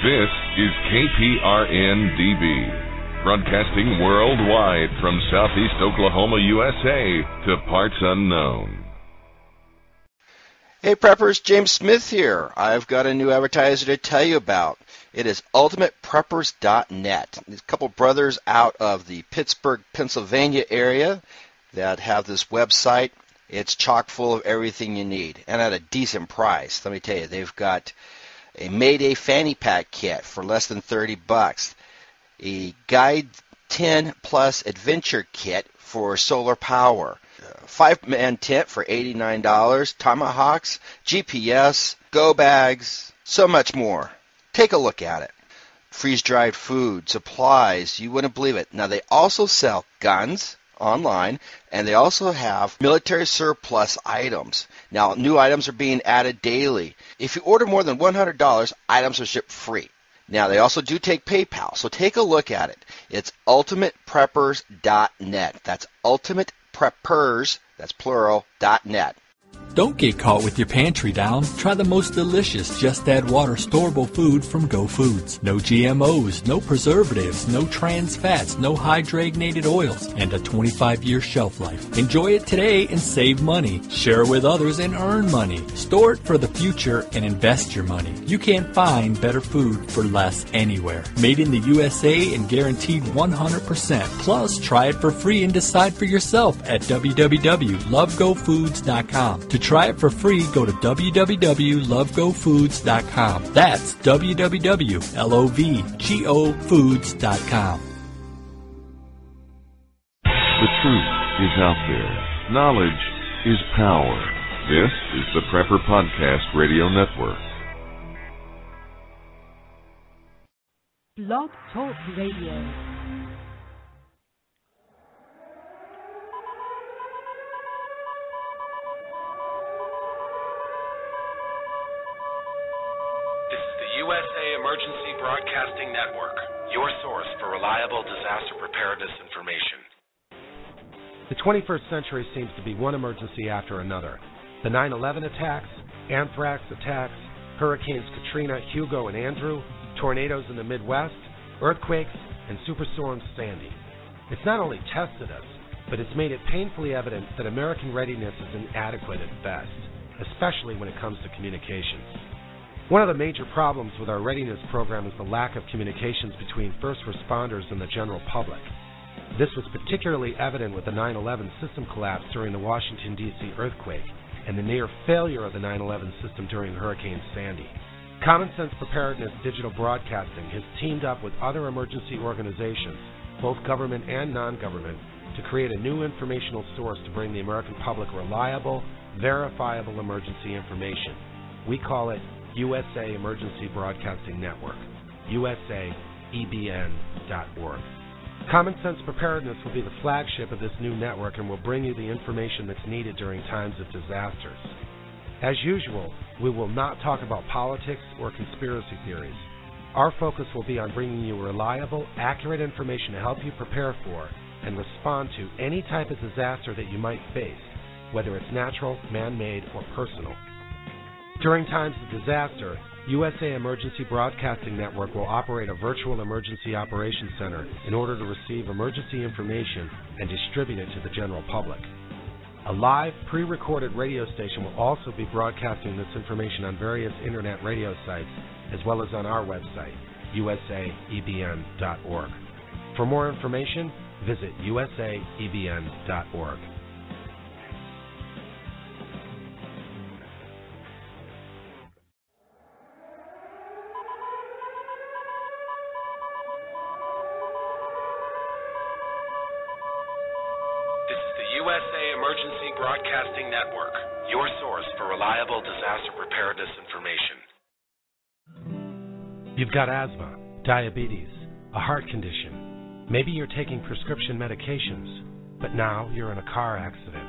This is KPRN-DB. Broadcasting worldwide from Southeast Oklahoma, USA to parts unknown. Hey preppers, James Smith here. I've got a new advertiser to tell you about. It is ultimatepreppers.net. There's a couple brothers out of the Pittsburgh, Pennsylvania area that have this website. It's chock full of everything you need and at a decent price. Let me tell you, they've got a Mayday fanny pack kit for less than $30. A Guide 10 Plus Adventure Kit for solar power, 5-man tent for $89, tomahawks, GPS, go bags, so much more. Take a look at it. Freeze-dried food, supplies, you wouldn't believe it. Now they also sell guns online, and they also have military surplus items. Now new items are being added daily. If you order more than $100, items are shipped free. Now, they also do take PayPal, so take a look at it. It's ultimatepreppers.net. That's ultimatepreppers, that's plural, .net. Don't get caught with your pantry down. Try the most delicious Just Add Water storable food from Go Foods. No GMOs, no preservatives, no trans fats, no hydrogenated oils, and a 25-year shelf life. Enjoy it today and save money. Share it with others and earn money. Store it for the future and invest your money. You can't find better food for less anywhere. Made in the USA and guaranteed 100%. Plus, try it for free and decide for yourself at www.lovegofoods.com. To try it for free, go to www.lovegofoods.com. That's www.lovegofoods.com. The truth is out there. Knowledge is power. This is the Prepper Podcast Radio Network. Blog Talk Radio. USA Emergency Broadcasting Network, your source for reliable disaster preparedness information. The 21st century seems to be one emergency after another. The 9/11 attacks, anthrax attacks, Hurricanes Katrina, Hugo, and Andrew, tornadoes in the Midwest, earthquakes, and Superstorm Sandy. It's not only tested us, but it's made it painfully evident that American readiness is inadequate at best, especially when it comes to communications. One of the major problems with our readiness program is the lack of communications between first responders and the general public. This was particularly evident with the 9/11 system collapse during the Washington, D.C. earthquake and the near failure of the 9/11 system during Hurricane Sandy. Common Sense Preparedness Digital Broadcasting has teamed up with other emergency organizations, both government and non-government, to create a new informational source to bring the American public reliable, verifiable emergency information. We call it USA Emergency Broadcasting Network, usaebn.org. Common Sense Preparedness will be the flagship of this new network and will bring you the information that's needed during times of disasters. As usual, we will not talk about politics or conspiracy theories. Our focus will be on bringing you reliable, accurate information to help you prepare for and respond to any type of disaster that you might face, whether it's natural, man-made, or personal. During times of disaster, USA Emergency Broadcasting Network will operate a virtual emergency operations center in order to receive emergency information and distribute it to the general public. A live, pre-recorded radio station will also be broadcasting this information on various internet radio sites, as well as on our website, usaebn.org. For more information, visit usaebn.org. USA Emergency Broadcasting Network, your source for reliable disaster preparedness information. You've got asthma, diabetes, a heart condition. Maybe you're taking prescription medications, but now you're in a car accident.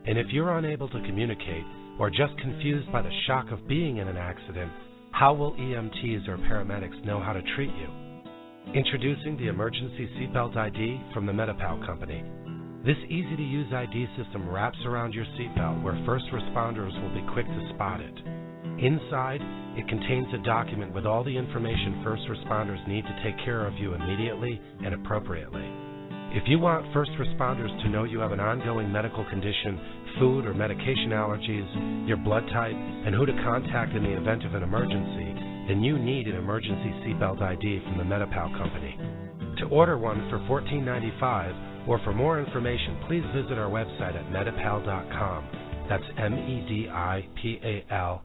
And if you're unable to communicate or just confused by the shock of being in an accident, how will EMTs or paramedics know how to treat you? Introducing the Emergency Seatbelt ID from the Medi-Pal Company. This easy-to-use ID system wraps around your seatbelt where first responders will be quick to spot it. Inside, it contains a document with all the information first responders need to take care of you immediately and appropriately. If you want first responders to know you have an ongoing medical condition, food or medication allergies, your blood type, and who to contact in the event of an emergency, then you need an emergency seatbelt ID from the Medi-Pal company. To order one for $14.95 or for more information, please visit our website at medipal.com. That's MEDIPAL.com.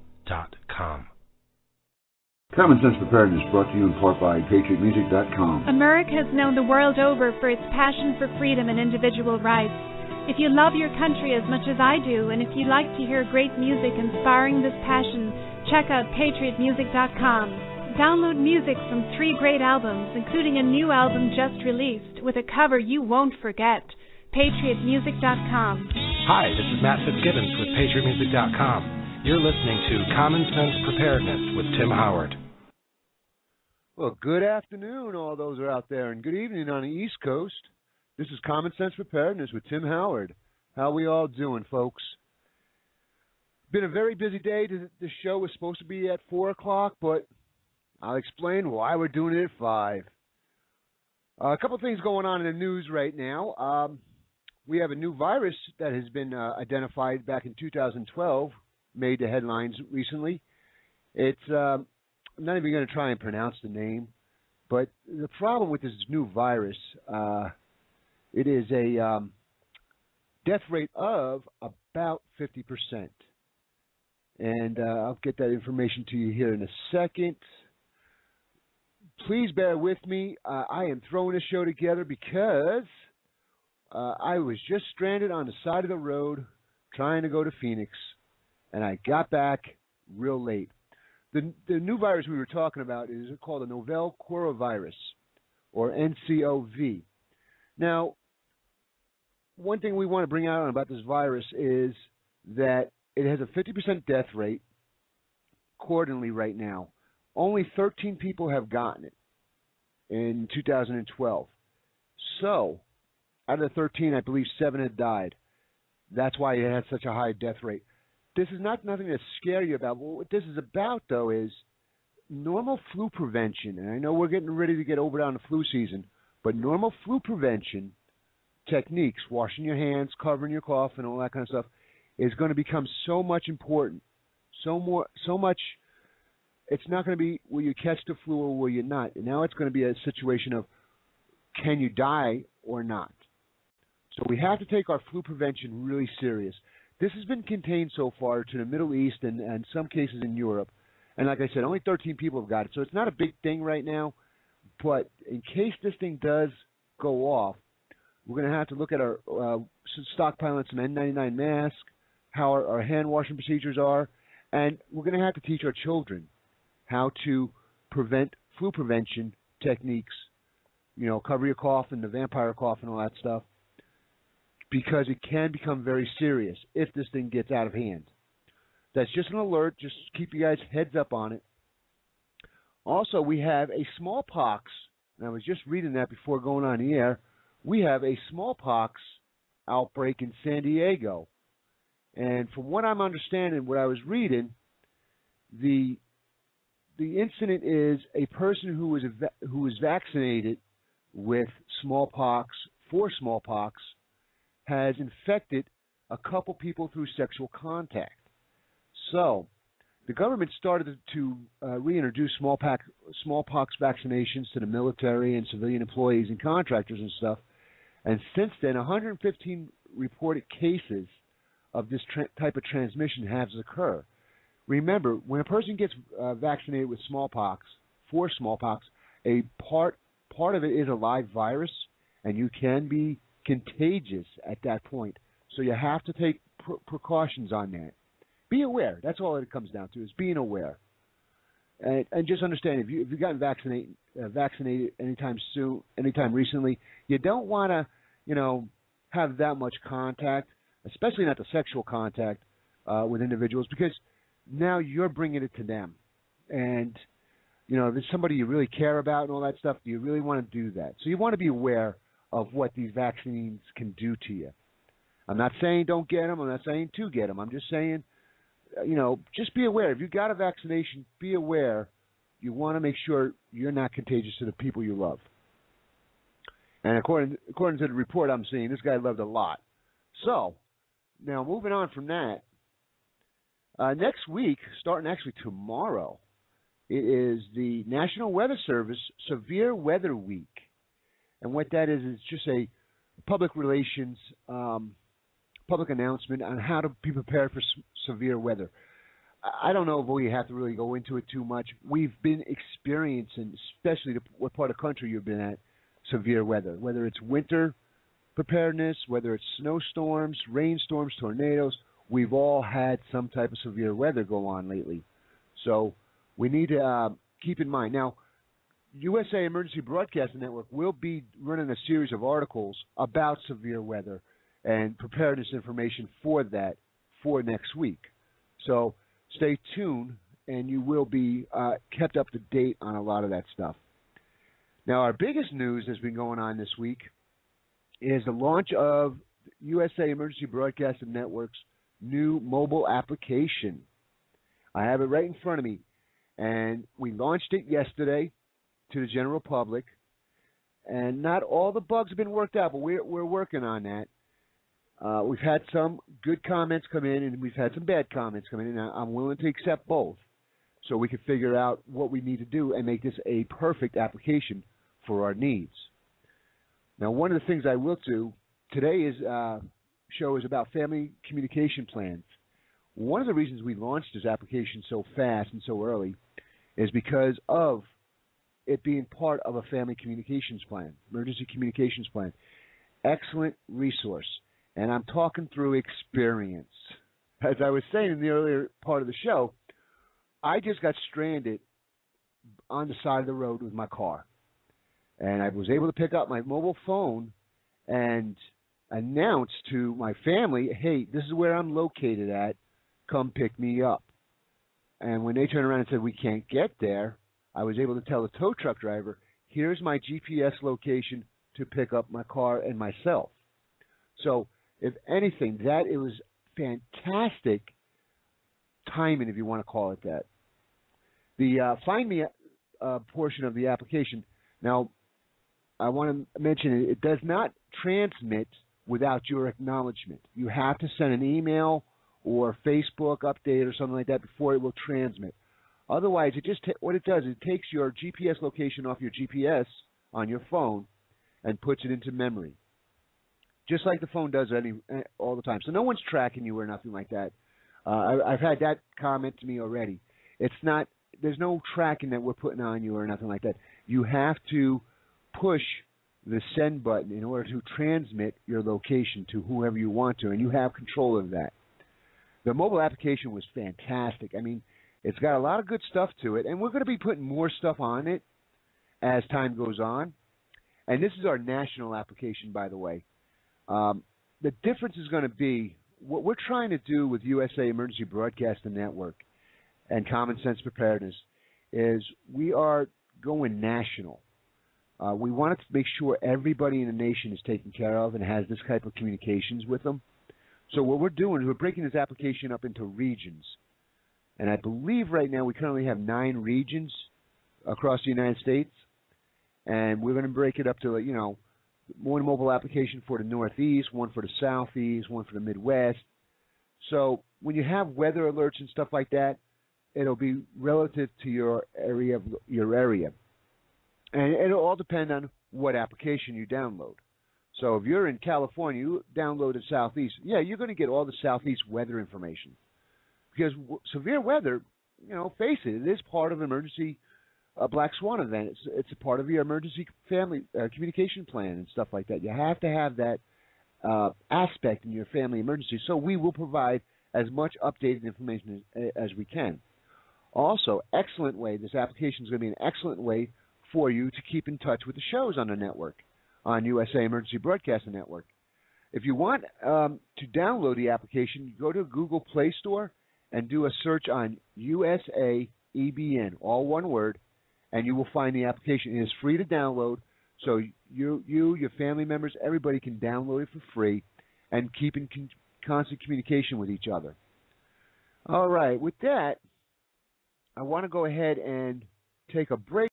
Common Sense Preparedness brought to you in part by PatriotMusic.com. America is known the world over for its passion for freedom and individual rights. If you love your country as much as I do, and if you like to hear great music inspiring this passion, check out PatriotMusic.com. Download music from 3 great albums, including a new album just released with a cover you won't forget. PatriotMusic.com. Hi, this is Matt Fitzgibbons with PatriotMusic.com. You're listening to Common Sense Preparedness with Tim Howard. Well, good afternoon, all those are out there, and good evening on the East Coast. This is Common Sense Preparedness with Tim Howard. How we all doing, folks? Been a very busy day. The show was supposed to be at 4 o'clock, but I'll explain why we're doing it at 5. A couple of things going on in the news right now. We have a new virus that has been identified back in 2012, made the headlines recently. It's I'm not even going to try and pronounce the name, but the problem with this new virus, it is a death rate of about 50%. And I'll get that information to you here in a second. Please bear with me. I am throwing a show together because I was just stranded on the side of the road trying to go to Phoenix, and I got back real late. The new virus we were talking about is called the novel coronavirus, or NCOV. Now, one thing we want to bring out about this virus is that it has a 50% death rate quarterly right now. Only 13 people have gotten it in 2012. So, out of the 13, I believe 7 had died. That's why it has such a high death rate. This is nothing to scare you about. What this is about, though, is normal flu prevention. And I know we're getting ready to get over down the flu season, but normal flu prevention techniques, washing your hands, covering your cough, and all that kind of stuff, is going to become so much important. So much. It's not going to be will you catch the flu or will you not. And now it's going to be a situation of can you die or not. So we have to take our flu prevention really serious. This has been contained so far to the Middle East and some cases in Europe. And like I said, only 13 people have got it. So it's not a big thing right now. But in case this thing does go off, we're going to have to look at our stockpiling some N95 masks, how our hand washing procedures are, and we're going to have to teach our children how to prevent flu prevention techniques, you know, cover your cough and the vampire cough and all that stuff, because it can become very serious if this thing gets out of hand. That's just an alert. Just keep you guys heads up on it. Also, we have a smallpox, and I was just reading that before going on the air. We have a smallpox outbreak in San Diego. And from what I'm understanding, what I was reading, the incident is a person who was vaccinated with smallpox for smallpox has infected a couple people through sexual contact. So the government started to reintroduce smallpox vaccinations to the military and civilian employees and contractors and stuff. And since then, 115 reported cases of this type of transmission has occurred. Remember, when a person gets vaccinated with smallpox, for smallpox, a part of it is a live virus, and you can be contagious at that point. So you have to take precautions on that. Be aware. That's all it comes down to, is being aware. And just understand, if you've gotten vaccinated anytime soon, anytime recently, you don't want to, have that much contact, especially not the sexual contact with individuals, because now you're bringing it to them. And, if there's somebody you really care about and all that stuff, do you really want to do that? So you want to be aware of what these vaccines can do to you. I'm not saying don't get them. I'm not saying to get them. I'm just saying just be aware. If you got a vaccination, be aware. You want to make sure you're not contagious to the people you love. And according to the report I'm seeing, this guy loved a lot. So, now moving on from that, next week, starting actually tomorrow, it is the National Weather Service Severe Weather Week. And what that is, it's just a public relations, public announcement on how to be prepared for severe weather. I don't know if we have to really go into it too much. We've been experiencing, especially what part of the country you've been at, severe weather, whether it's winter preparedness, whether it's snowstorms, rainstorms, tornadoes. We've all had some type of severe weather go on lately. So we need to keep in mind. Now, USA Emergency Broadcasting Network will be running a series of articles about severe weather and preparedness information for that for next week. So stay tuned, and you will be kept up to date on a lot of that stuff. Now, our biggest news that's been going on this week is the launch of USA Emergency Broadcasting Network's new mobile application. I have it right in front of me, and we launched it yesterday to the general public, and not all the bugs have been worked out, but we're working on that. We've had some good comments come in, and we've had some bad comments come in, and I'm willing to accept both so we can figure out what we need to do and make this a perfect application for our needs. Now, one of the things I will do, today's show is about family communication plans. One of the reasons we launched this application so fast and so early is because of it being part of a family communications plan, emergency communications plan. Excellent resource. And I'm talking through experience. As I was saying in the earlier part of the show, I just got stranded on the side of the road with my car. And I was able to pick up my mobile phone and announce to my family, hey, this is where I'm located at. Come pick me up. And when they turned around and said, we can't get there, I was able to tell the tow truck driver, here's my GPS location to pick up my car and myself. So, if anything, it was fantastic timing, if you want to call it that. The Find Me portion of the application, now, I want to mention it does not transmit without your acknowledgement. You have to send an email or Facebook update or something like that before it will transmit. Otherwise, what it does is it takes your GPS location off your GPS on your phone and puts it into memory, just like the phone does all the time. So no one's tracking you or nothing like that. I've had that comment to me already. There's no tracking that we're putting on you or nothing like that. You have to push the send button in order to transmit your location to whoever you want to, and you have control of that. The mobile application was fantastic. I mean, it's got a lot of good stuff to it, and we're going to be putting more stuff on it as time goes on. And this is our national application, by the way. The difference is going to be what we're trying to do with USA Emergency Broadcasting Network and Common Sense Preparedness is we are going national. We wanted to make sure everybody in the nation is taken care of and has this type of communications with them. So what we're doing is we're breaking this application up into regions. And I believe right now we currently have 9 regions across the United States. And we're going to break it up to, one mobile application for the Northeast, one for the Southeast, one for the Midwest. So when you have weather alerts and stuff like that, it'll be relative to your area. And it'll all depend on what application you download. So if you're in California, you download Southeast, you're going to get all the Southeast weather information. Because severe weather, face it is part of an emergency black swan event. It's a part of your emergency family communication plan and stuff like that. You have to have that aspect in your family emergency. So we will provide as much updated information as we can. Also, excellent way, this application is going to be an excellent way for you to keep in touch with the shows on the network, on USA Emergency Broadcasting Network. If you want to download the application, you go to Google Play Store and do a search on USA EBN, all one word, and you will find the application. It is free to download, so you, your family members, everybody can download it for free and keep in constant communication with each other. All right, with that, I want to go ahead and take a break.